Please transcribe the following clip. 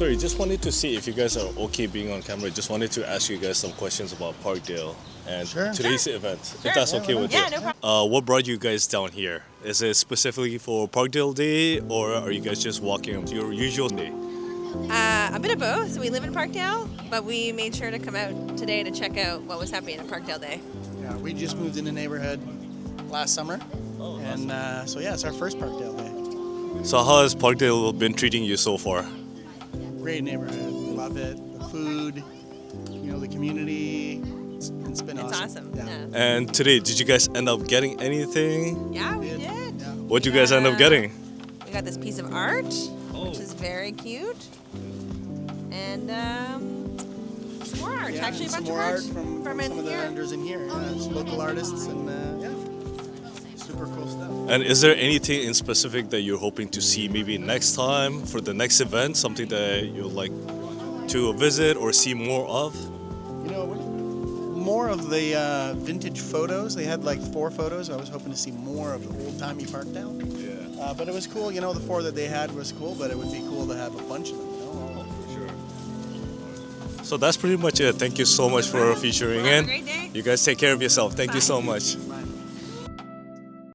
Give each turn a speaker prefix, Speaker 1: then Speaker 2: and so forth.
Speaker 1: Sorry, just wanted to see if you guys are okay being on camera. Just wanted to ask you guys some questions about Parkdale and
Speaker 2: Sure.
Speaker 1: today's event, if that's okay with
Speaker 3: Yeah,
Speaker 1: you.
Speaker 3: no problem.
Speaker 1: What brought you guys down here? Is it specifically for Parkdale Day, or are you guys just walking your usual day?
Speaker 3: A bit of both. We live in Parkdale, but we made sure to come out today to check out what was happening at Parkdale Day.
Speaker 2: Yeah, we just moved in the neighborhood last summer, and so yeah, it's our first Parkdale Day.
Speaker 1: So how has Parkdale been treating you so far?
Speaker 2: Great neighborhood, love it. The food, the community. It's been
Speaker 3: It's
Speaker 2: awesome.
Speaker 3: awesome. Yeah.
Speaker 1: And today, did you guys end up getting anything?
Speaker 3: Yeah, we
Speaker 2: Did.
Speaker 3: did.
Speaker 2: Yeah.
Speaker 1: What did you guys end up getting?
Speaker 3: We got this piece of art, which is very cute, and some more art.
Speaker 2: Yeah,
Speaker 3: Actually, a
Speaker 2: some
Speaker 3: bunch of
Speaker 2: more
Speaker 3: art
Speaker 2: from
Speaker 3: in
Speaker 2: some of the
Speaker 3: here.
Speaker 2: vendors in here. Yeah, it's local artists and yeah, super cool stuff.
Speaker 1: And is there anything in specific that you're hoping to see maybe next time for the next event? Something that you'd like to visit or see more of?
Speaker 2: More of the vintage photos. They had like 4 photos. I was hoping to see more of the old-timey Parkdale.
Speaker 1: Yeah.
Speaker 2: But it was cool. The 4 that they had was cool, but it would be cool to have a bunch of them.
Speaker 1: For sure. So that's pretty much it. Thank you so much for featuring
Speaker 3: Have a
Speaker 1: in.
Speaker 3: great day.
Speaker 1: You guys take care of yourself. Thank you so much.